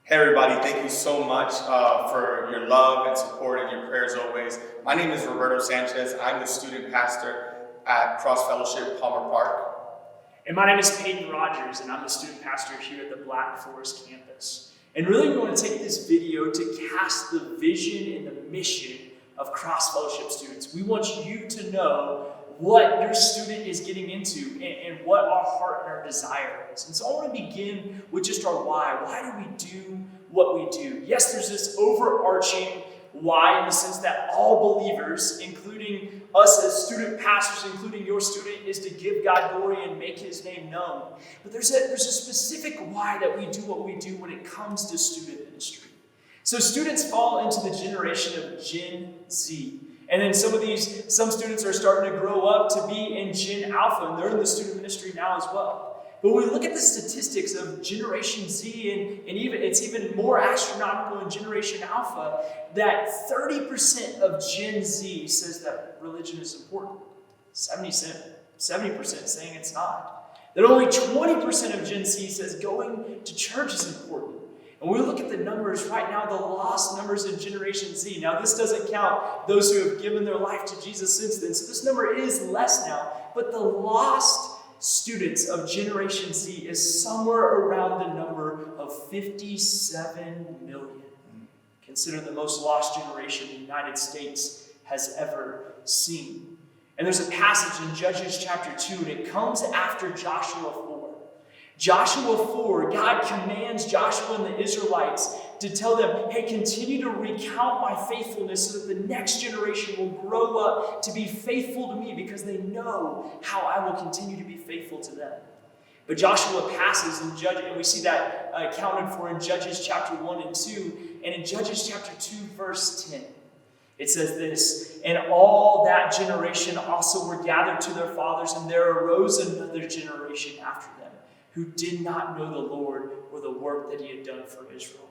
Hey everybody, thank you so much for your love and support and your prayers always. My name is Roberto Sanchez. I'm the student pastor at Cross Fellowship Palmer Park. And my name is Peyton Rogers, and I'm the student pastor here at the Black Forest campus. And really, we want to take this video to cast the vision and the mission of Cross Fellowship students. We want you to know what your student is getting into and what our heart and our desire is. And so I want to begin with just our why. Why do we do what we do? Yes, there's this overarching why in the sense that all believers, including us as student pastors, including your student, is to give God glory and make his name known. But there's a specific why that we do what we do when it comes to student ministry. So students fall into the generation of Gen Z. And then some students are starting to grow up to be in Gen Alpha, and they're in the student ministry now as well. But when we look at the statistics of Generation Z, and it's even more astronomical in Generation Alpha, that 30% of Gen Z says that religion is important. 70% saying it's not. That only 20% of Gen Z says going to church is important. And we look at the numbers right now, the lost numbers in Generation Z. Now, this doesn't count those who have given their life to Jesus since then. So this number is less now. But the lost students of Generation Z is somewhere around the number of 57 million. Consider the most lost generation the United States has ever seen. And there's a passage in Judges chapter 2, and it comes after Joshua 4. Joshua 4, God commands Joshua and the Israelites to tell them, hey, continue to recount my faithfulness so that the next generation will grow up to be faithful to me because they know how I will continue to be faithful to them. But Joshua passes and we see that accounted for in Judges chapter 1 and 2. And in Judges chapter 2, verse 10, it says this, and all that generation also were gathered to their fathers, and there arose another generation after them, who did not know the Lord or the work that he had done for Israel.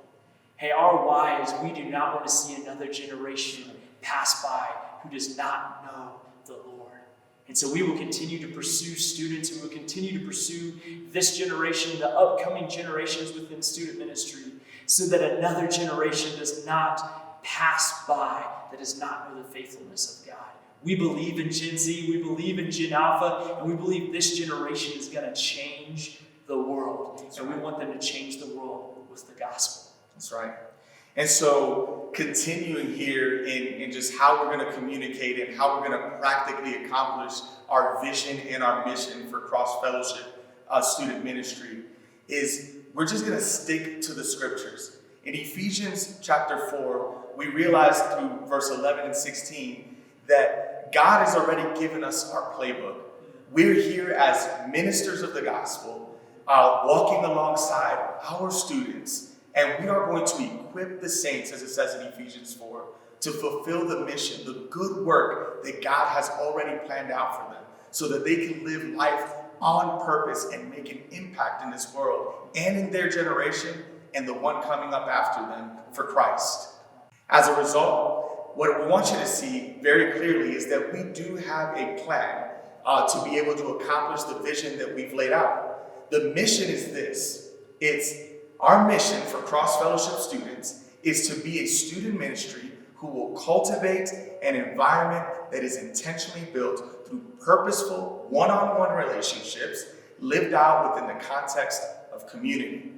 Hey, our why is we do not want to see another generation pass by who does not know the Lord. And so we will continue to pursue students, and we will continue to pursue this generation, the upcoming generations within student ministry, so that another generation does not pass by that does not know the faithfulness of God. We believe in Gen Z, we believe in Gen Alpha, and we believe this generation is going to change the world. And we want them to change the world with the gospel. That's right. And so continuing here in just how we're going to communicate and how we're going to practically accomplish our vision and our mission for Cross Fellowship student ministry is we're just going to stick to the scriptures. In Ephesians chapter 4, we realize through verse 11 and 16 that God has already given us our playbook. We're here as ministers of the gospel, walking alongside our students, and we are going to equip the saints, as it says in Ephesians 4, to fulfill the mission, the good work that God has already planned out for them, so that they can live life on purpose and make an impact in this world and in their generation and the one coming up after them for Christ. As a result, what we want you to see very clearly is that we do have a plan to be able to accomplish the vision that we've laid out. The mission is this. It's our mission for Cross Fellowship students is to be a student ministry who will cultivate an environment that is intentionally built through purposeful one-on-one relationships lived out within the context of community.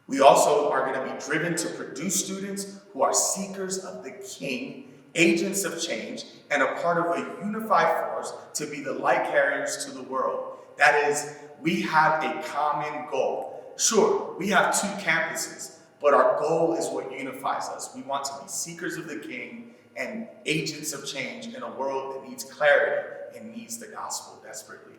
We also are going to be driven to produce students who are seekers of the King, agents of change, and a part of a unified force to be the light carriers to the world. That is, we have a common goal. Sure, we have two campuses, but our goal is what unifies us. We want to be seekers of the King and agents of change in a world that needs clarity and needs the gospel desperately.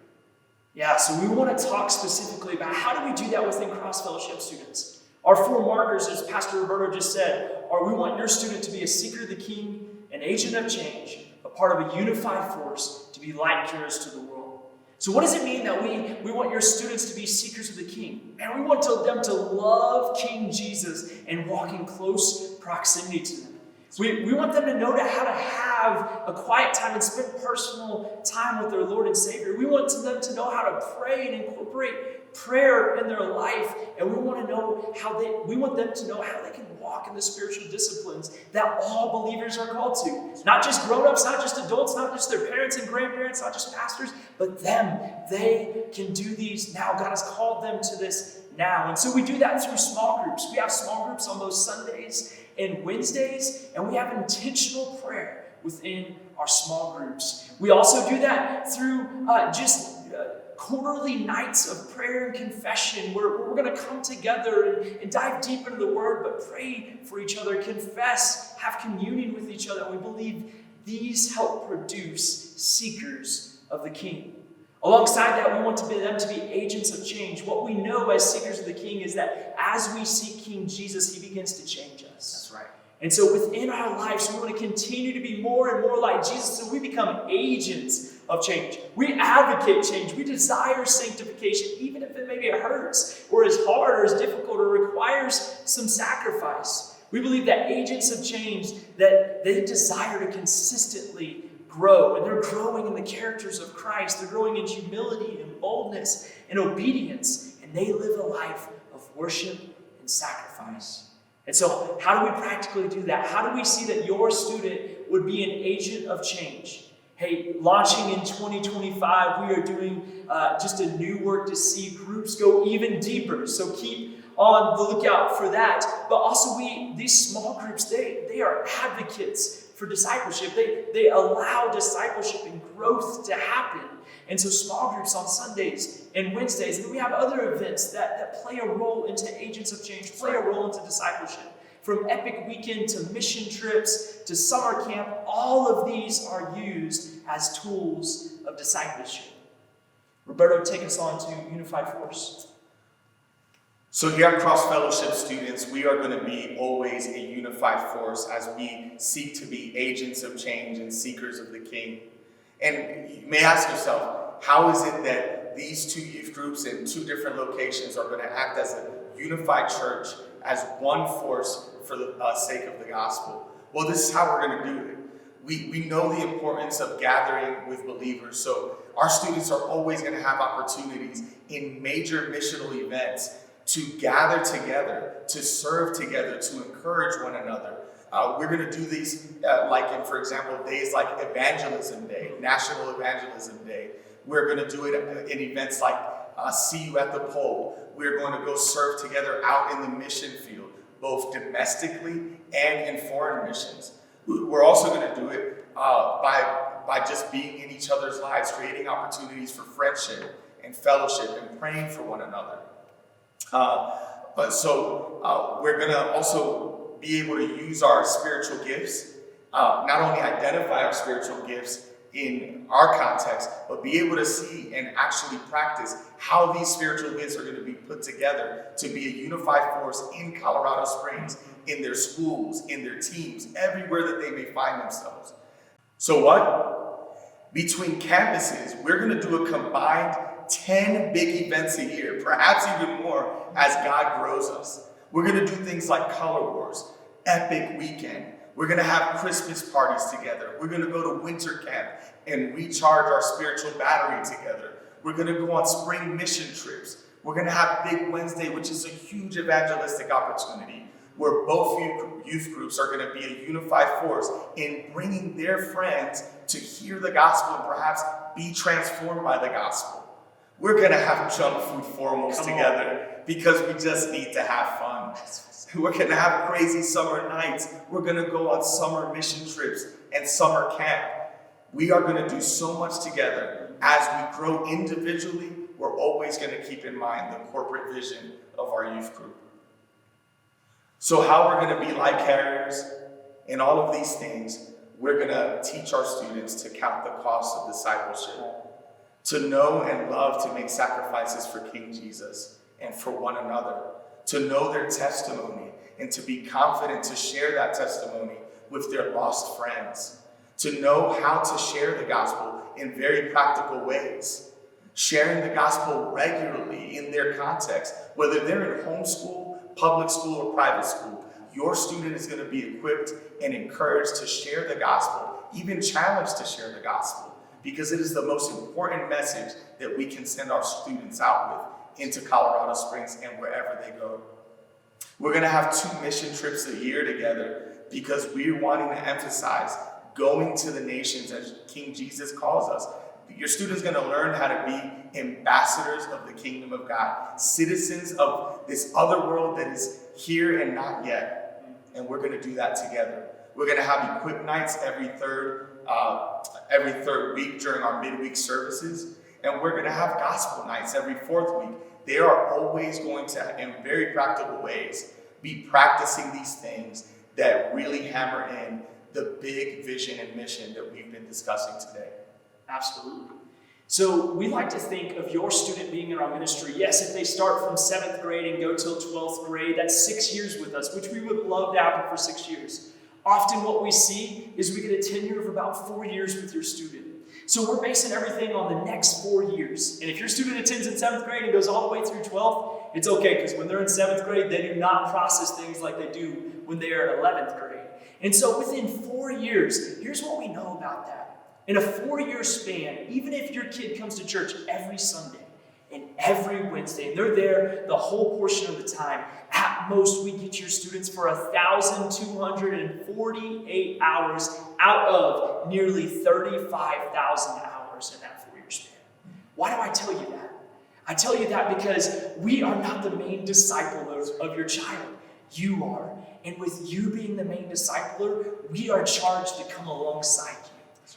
Yeah, so we want to talk specifically about how do we do that within Cross Fellowship students. Our four markers, as Pastor Roberto just said, are we want your student to be a seeker of the King, an agent of change, a part of a unified force, to be light carriers to the world. So what does it mean that we want your students to be seekers of the King? And we want them to love King Jesus and walk in close proximity to them. We want them to know how to have a quiet time and spend personal time with their Lord and Savior. We want them to know how to pray and incorporate prayer in their life, and we want them to know how they can walk in the spiritual disciplines that all believers are called to. Not just grown-ups, not just adults, not just their parents and grandparents, not just pastors, but them. They can do these now. God has called them to this now. And so we do that through small groups. We have small groups on those Sundays and Wednesdays, and we have intentional prayer within our small groups. We also do that through quarterly nights of prayer and confession, where we're going to come together and dive deep into the Word, but pray for each other, confess, have communion with each other. We believe these help produce seekers of the King. Alongside that, we want them to be agents of change. What we know as seekers of the King is that as we seek King Jesus, he begins to change us. That's right. And so within our lives, we want to continue to be more and more like Jesus, so we become agents of change. We advocate change. We desire sanctification, even if maybe it hurts, or is hard, or is difficult, or requires some sacrifice. We believe that agents of change, that they desire to consistently grow, and they're growing in the characters of Christ. They're growing in humility and boldness and obedience, and they live a life of worship and sacrifice. And so how do we practically do that? How do we see that your student would be an agent of change? Hey, launching in 2025, we are doing just a new work to see groups go even deeper. So keep on the lookout for that. But also these small groups, they are advocates for discipleship. They allow discipleship and growth to happen. And so small groups on Sundays and Wednesdays, and we have other events that play a role into agents of change, play a role into discipleship. From Epic Weekend to mission trips to summer camp, all of these are used as tools of discipleship. Roberto, take us on to Unified Force. So here at Cross Fellowship students, we are going to be always a unified force as we seek to be agents of change and seekers of the King. And you may ask yourself, how is it that these two youth groups in two different locations are going to act as a unified church, as one force for the sake of the gospel? Well, this is how we're going to do it. We know the importance of gathering with believers. So our students are always going to have opportunities in major missional events to gather together, to serve together, to encourage one another. We're going to do these for example, days like Evangelism Day, National Evangelism Day. We're going to do it in events like See You at the Pole. We're going to go serve together out in the mission field, both domestically and in foreign missions. We're also going to do it by just being in each other's lives, creating opportunities for friendship and fellowship and praying for one another. We're going to also be able to use our spiritual gifts, not only identify our spiritual gifts in our context, but be able to see and actually practice how these spiritual gifts are going to be put together to be a unified force in Colorado Springs, in their schools, in their teams, everywhere that they may find themselves. So what? Between campuses, we're going to do a combined 10 big events a year, perhaps even more, as God grows us. We're going to do things like Color Wars, Epic Weekend. We're going to have Christmas parties together. We're going to go to winter camp and recharge our spiritual battery together. We're going to go on spring mission trips. We're going to have Big Wednesday, which is a huge evangelistic opportunity, where both youth groups are going to be a unified force in bringing their friends to hear the gospel and perhaps be transformed by the gospel. We're going to have junk food formals together because we just need to have fun. We're going to have crazy summer nights. We're going to go on summer mission trips and summer camp. We are going to do so much together. As we grow individually, we're always going to keep in mind the corporate vision of our youth group. So how we're going to be light carriers in all of these things, we're going to teach our students to count the cost of discipleship, to know and love to make sacrifices for King Jesus and for one another, to know their testimony and to be confident to share that testimony with their lost friends, to know how to share the gospel in very practical ways, sharing the gospel regularly in their context, whether they're in homeschool, public school, or private school. Your student is going to be equipped and encouraged to share the gospel, even challenged to share the gospel, because it is the most important message that we can send our students out into Colorado Springs and wherever they go. We're going to have 2 mission trips a year together because we're wanting to emphasize going to the nations as King Jesus calls us. Your students are going to learn how to be ambassadors of the kingdom of God, citizens of this other world that is here and not yet. And we're going to do that together. We're going to have equip nights every third week during our midweek services. And we're going to have gospel nights every 4th week. They are always going to, in very practical ways, be practicing these things that really hammer in the big vision and mission that we've been discussing today. Absolutely. So we like to think of your student being in our ministry. Yes, if they start from 7th grade and go till 12th grade, that's 6 years with us, which we would love to have for 6 years. Often what we see is we get a tenure of about 4 years with your student. So we're basing everything on the next 4 years. And if your student attends in 7th grade and goes all the way through 12th, it's okay, because when they're in 7th grade, they do not process things like they do when they are in 11th grade. And so within 4 years, here's what we know about that. In a 4-year span, even if your kid comes to church every Sunday and every Wednesday, and they're there the whole portion of the time, at most we get your students for 1,248 hours out of nearly 35,000 hours in that 4-year span. Why do I tell you that? I tell you that because we are not the main disciplers of your child. You are. And with you being the main discipler, we are charged to come alongside you.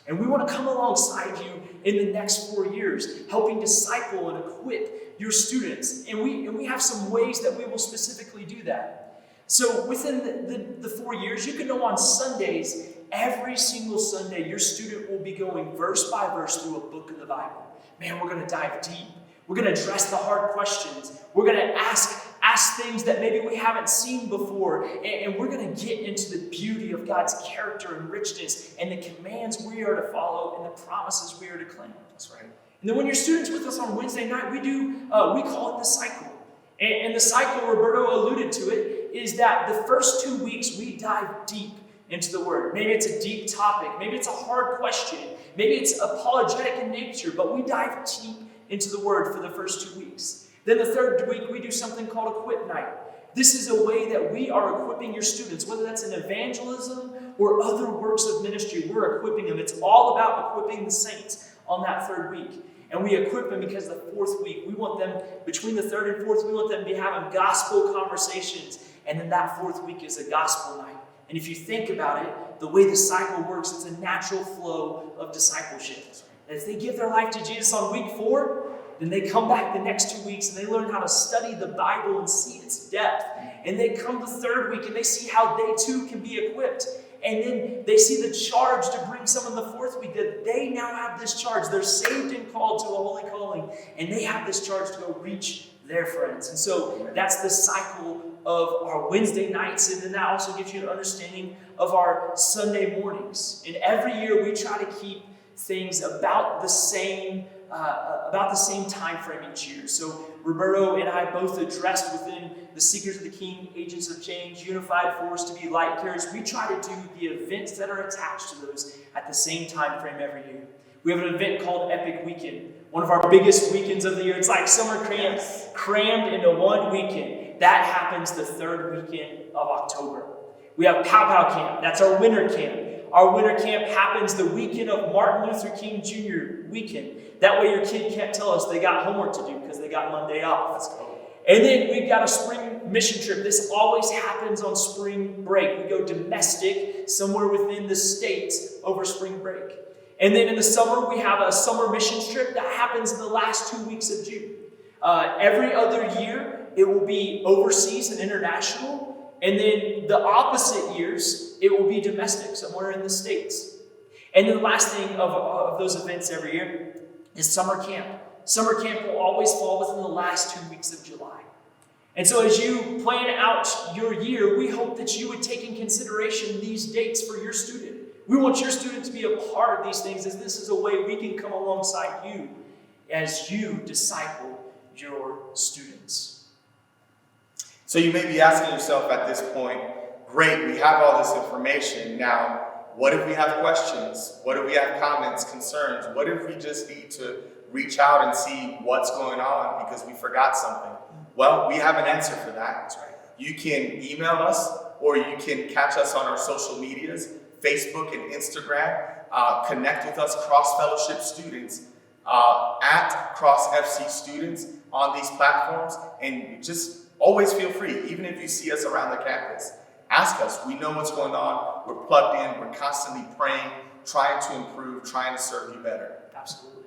And we want to come alongside you in the next 4 years, helping disciple and equip your students. And we have some ways that we will specifically do that. So within the 4 years, you can know on Sundays, every single Sunday, your student will be going verse by verse through a book of the Bible. Man, we're going to dive deep. We're going to address the hard questions. We're going to ask things that maybe we haven't seen before. And we're going to get into the beauty of God's character and richness and the commands we are to follow and the promises we are to claim. That's right. And then when your student's with us on Wednesday night, we call it the cycle. And the cycle, Roberto alluded to it, is that the first 2 weeks we dive deep into the Word. Maybe it's a deep topic. Maybe it's a hard question. Maybe it's apologetic in nature, but we dive deep into the Word for the first 2 weeks. Then the third week, we do something called Equip Night. This is a way that we are equipping your students, whether that's in evangelism or other works of ministry. We're equipping them. It's all about equipping the saints on that third week. And we equip them because the 4th week, we want them, between the 3rd and 4th, we want them to be having gospel conversations. And then that 4th week is a gospel night. And if you think about it, the way the cycle works, it's a natural flow of discipleship. And if they give their life to Jesus on week 4, then they come back the next 2 weeks and they learn how to study the Bible and see its depth. And they come the 3rd week and they see how they too can be equipped. And then they see the charge to bring some in the 4th week, that they now have this charge. They're saved and called to a holy calling. And they have this charge to go reach their friends. And so that's the cycle of our Wednesday nights. And then that also gives you an understanding of our Sunday mornings. And every year we try to keep things about the same time frame each year. So Roberto and I both addressed within the Seekers of the King, Agents of Change, Unified Force to be light carriers. We try to do the events that are attached to those at the same time frame every year. We have an event called Epic Weekend, one of our biggest weekends of the year. It's like summer camp crammed into one weekend. That happens the 3rd weekend of October. We have Pow Pow Camp. That's our winter camp. Our winter camp happens the weekend of Martin Luther King Jr. weekend. That way your kid can't tell us they got homework to do because they got Monday off. Let's go. And then we've got a spring mission trip. This always happens on spring break. We go domestic, somewhere within the States over spring break. And then in the summer, we have a summer mission trip that happens in the last 2 weeks of June. Every other year, it will be overseas and international. And then the opposite years, it will be domestic, somewhere in the States. And then the last thing of those events every year is summer camp. Summer camp will always fall within the last 2 weeks of July. And so as you plan out your year, we hope that you would take in consideration these dates for your student. We want your student to be a part of these things, as this is a way we can come alongside you as you disciple your students. So you may be asking yourself at this point, great, we have all this information. Now, what if we have questions? What if we have comments, concerns? What if we just need to reach out and see what's going on because we forgot something. Well, we have an answer for that. That's right. You can email us or you can catch us on our social medias, Facebook and Instagram. Connect with us, Cross Fellowship students, at Cross FC students on these platforms. And just always feel free, even if you see us around the campus, ask us. We know what's going on. We're plugged in. We're constantly praying, trying to improve, trying to serve you better. Absolutely.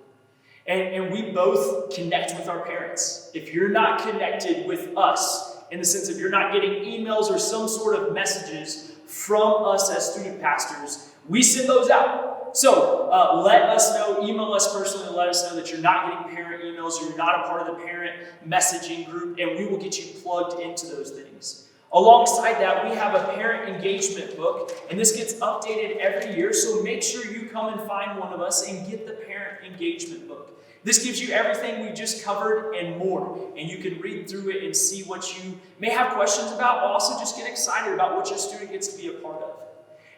And we both connect with our parents. If you're not connected with us, in the sense of you're not getting emails or some sort of messages from us as student pastors, we send those out. So let us know, email us personally, let us know that you're not getting parent emails, or you're not a part of the parent messaging group, and we will get you plugged into those things. Alongside that, we have a parent engagement book, and this gets updated every year, so make sure you come and find one of us and get the parent engagement book. This gives you everything we just covered and more, and you can read through it and see what you may have questions about, but also just get excited about what your student gets to be a part of.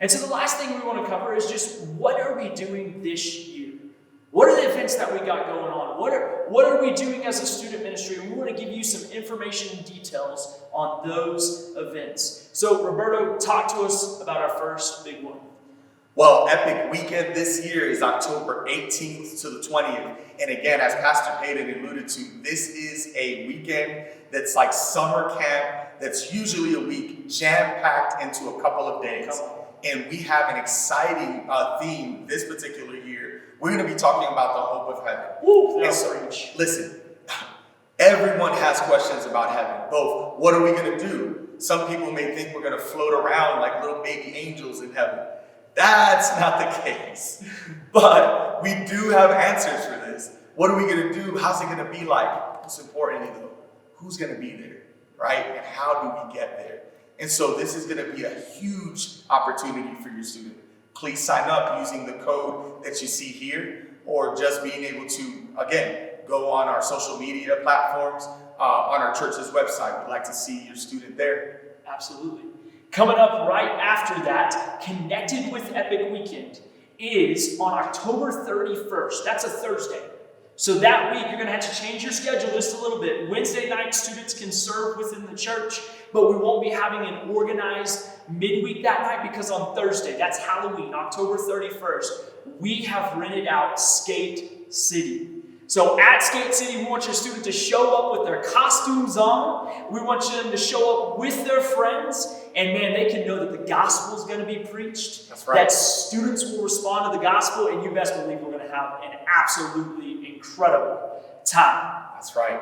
And so the last thing we want to cover is just what are we doing this year? What are the events that we got going on? What are we doing as a student ministry? And we want to give you some information and details on those events. So Roberto, talk to us about our first big one. Well, Epic Weekend this year is October 18th to the 20th. And again, as Pastor Payton alluded to, this is a weekend that's like summer camp, that's usually a week jam-packed into a couple of days. And we have an exciting theme this particular year. We're going to be talking about the hope of heaven. Woo, and so, listen, everyone has questions about heaven. Both, what are we going to do? Some people may think we're going to float around like little baby angels in heaven. That's not the case. But we do have answers for this. What are we going to do? How's it going to be like? Most importantly, though, who's going to be there, right? And how do we get there? And so this is going to be a huge opportunity for your student. Please sign up using the code that you see here, or just being able to, again, go on our social media platforms, on our church's website. We'd like to see your student there. Absolutely. Coming up right after that, Connected with Epic Weekend is on October 31st. That's a Thursday. So that week, you're going to have to change your schedule just a little bit. Wednesday night, students can serve within the church, but we won't be having an organized midweek that night because on Thursday, that's Halloween, October 31st, we have rented out Skate City. So at Skate City, we want your student to show up with their costumes on. We want them to show up with their friends. And man, they can know that the gospel is going to be preached. That's right. That students will respond to the gospel. And you best believe we're going to have an absolutely incredible time. That's right.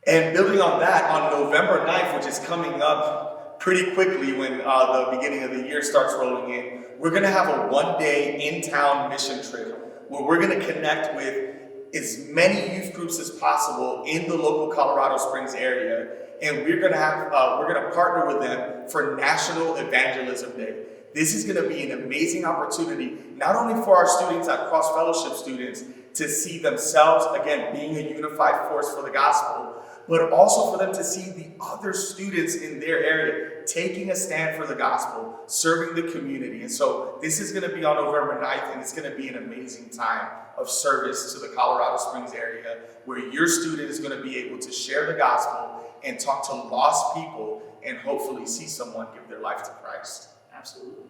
And building on that, on November 9th, which is coming up pretty quickly when the beginning of the year starts rolling in, we're going to have a one-day in-town mission trip where we're going to connect with as many youth groups as possible in the local Colorado Springs area. And we're going to partner with them for National Evangelism Day. This is going to be an amazing opportunity, not only for our students at Cross Fellowship students to see themselves, again, being a unified force for the gospel, but also for them to see the other students in their area taking a stand for the gospel, serving the community. And so this is going to be on November 9th, and it's going to be an amazing time of service to the Colorado Springs area where your student is going to be able to share the gospel and talk to lost people and hopefully see someone give their life to Christ. Absolutely.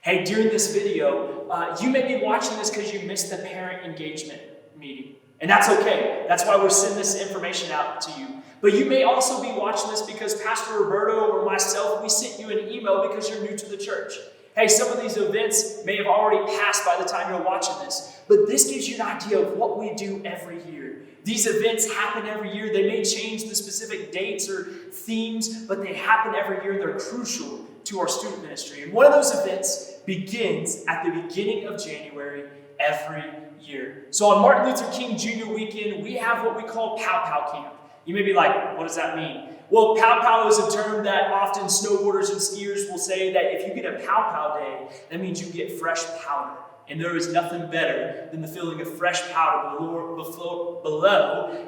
Hey, during this video, you may be watching this because you missed the parent engagement meeting. And that's okay. That's why we're sending this information out to you. But you may also be watching this because Pastor Roberto or myself, we sent you an email because you're new to the church. Hey, some of these events may have already passed by the time you're watching this, but this gives you an idea of what we do every year. These events happen every year. They may change the specific dates or themes, but they happen every year and they're crucial to our student ministry. And one of those events begins at the beginning of January every year. So on Martin Luther King Jr. weekend, we have what we call Pow Pow Camp. You may be like, what does that mean? Well, Pow Pow is a term that often snowboarders and skiers will say that if you get a Pow Pow day, that means you get fresh powder. And there is nothing better than the feeling of fresh powder below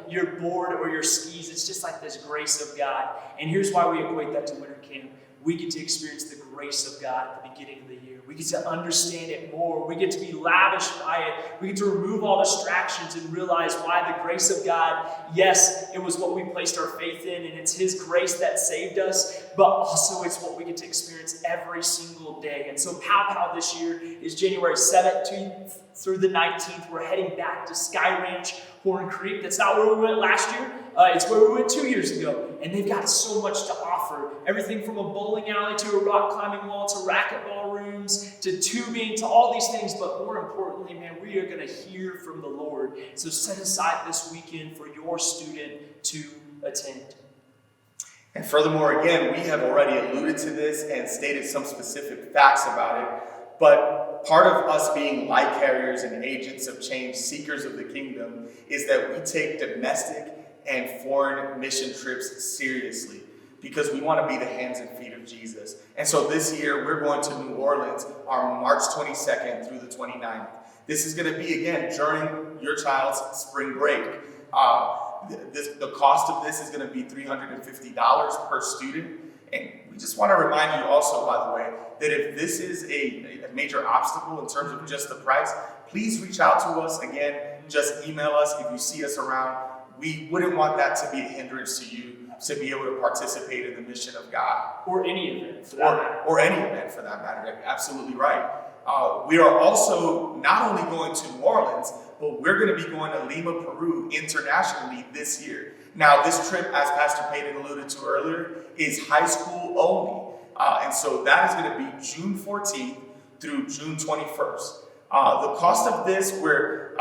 your board or your skis. It's just like this grace of God. And here's why we equate that to winter camp. we get to experience the grace of God at the beginning of the year. We get to understand it more. We get to be lavished by it. We get to remove all distractions and realize why the grace of God, yes, it was what we placed our faith in, and it's His grace that saved us, but also it's what we get to experience every single day. And so Pow this year is January 17th through the 19th. We're heading back to Sky Ranch, Horn Creek. That's not where we went last year. It's where we went 2 years ago. And they've got so much to offer. Everything from a bowling alley to a rock climbing wall to racquetball rooms to tubing to all these things. But more importantly, man, we are going to hear from the Lord. So set aside this weekend for your student to attend. And furthermore, again, we have already alluded to this and stated some specific facts about it. But part of us being light carriers and agents of change, seekers of the kingdom, is that we take domestic and foreign mission trips seriously because we want to be the hands and feet of Jesus. And so this year, we're going to New Orleans on March 22nd through the 29th. This is going to be, again, during your child's spring break. The cost of this is going to be $350 per student. And we just want to remind you also, by the way, that if this is a major obstacle in terms of just the price, please reach out to us. Again, just email us if you see us around. We wouldn't want that to be a hindrance to you to be able to participate in the mission of God. Or any event for that matter. Or any event for that matter. Absolutely right. We are also not only going to New Orleans, but we're going to be going to Lima, Peru internationally this year. Now, this trip, as Pastor Payton alluded to earlier, is high school only. And so that is going to be June 14th through June 21st. The cost of this, we're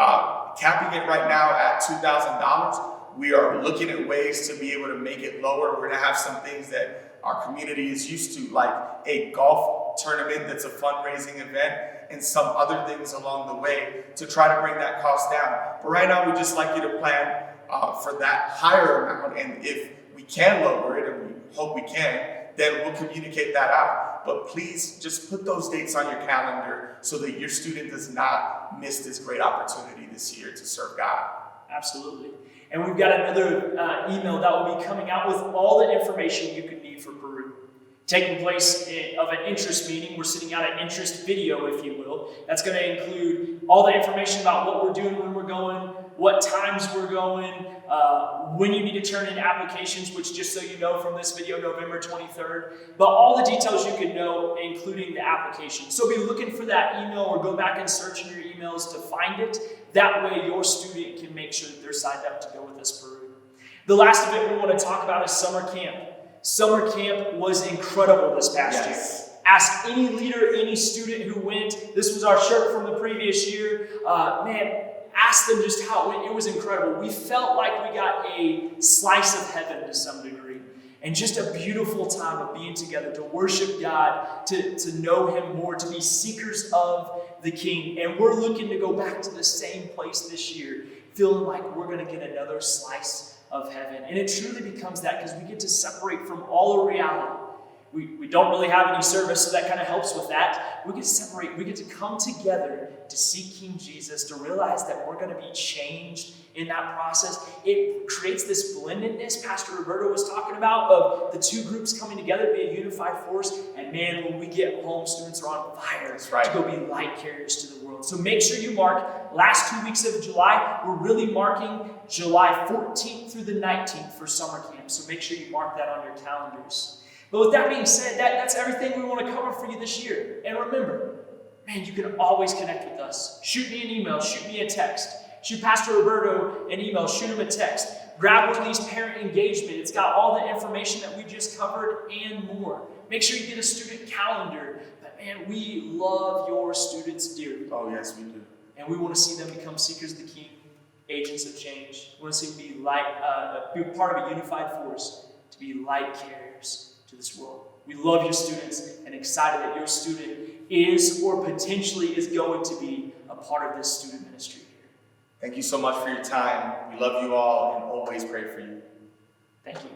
capping it right now at $2,000. We are looking at ways to be able to make it lower. We're going to have some things that our community is used to, like a golf tournament that's a fundraising event, and some other things along the way to try to bring that cost down. But right now, we'd just like you to plan for that higher amount. And if we can lower it, and we hope we can, then we'll communicate that out. But please just put those dates on your calendar so that your student does not miss this great opportunity this year to serve God. Absolutely. And we've got another email that will be coming out with all the information you could need for Peru. Taking place of an interest meeting. We're sending out an interest video, if you will. That's going to include all the information about what we're doing, when we're going, what times we're going, when you need to turn in applications, which, just so you know from this video, November 23rd. But all the details you can know, including the application. So be looking for that email or go back and search in your emails to find it. That way your student can make sure that they're signed up to go with us, Peru. The last event we want to talk about is summer camp. Summer camp was incredible this past year. Ask any leader, any student who went. This was our shirt from the previous year. Ask them just how it went. It was incredible. We felt like we got a slice of heaven to some degree. And just a beautiful time of being together to worship God, to know Him more, to be seekers of the King. And we're looking to go back to the same place this year, feeling like we're going to get another slice of heaven. And it truly becomes that because we get to separate from all of reality. We don't really have any service, so that kind of helps with that. We get to separate. We get to come together to seek King Jesus, to realize that we're going to be changed in that process. It creates this blendedness Pastor Roberto was talking about of the two groups coming together to be a unified force. And man, when we get home, students are on fire to go be light carriers to the world. So make sure you mark last 2 weeks of July. We're really marking July 14th through the 19th for summer camp. So make sure you mark that on your calendars. But with that being said, that's everything we want to cover for you this year. And remember, man, you can always connect with us. Shoot me an email, shoot me a text. Shoot Pastor Roberto an email, shoot him a text. Grab one of these parent engagement. It's got all the information that we just covered and more. Make sure you get a student calendar. But man, we love your students dearly. Oh, yes, we do. And we want to see them become seekers of the King, agents of change. We want to see them be part of a unified force, to be light carriers to this world. We love your students and excited that your student is or potentially is going to be a part of this student ministry here. Thank you so much for your time. We love you all and always pray for you. Thank you.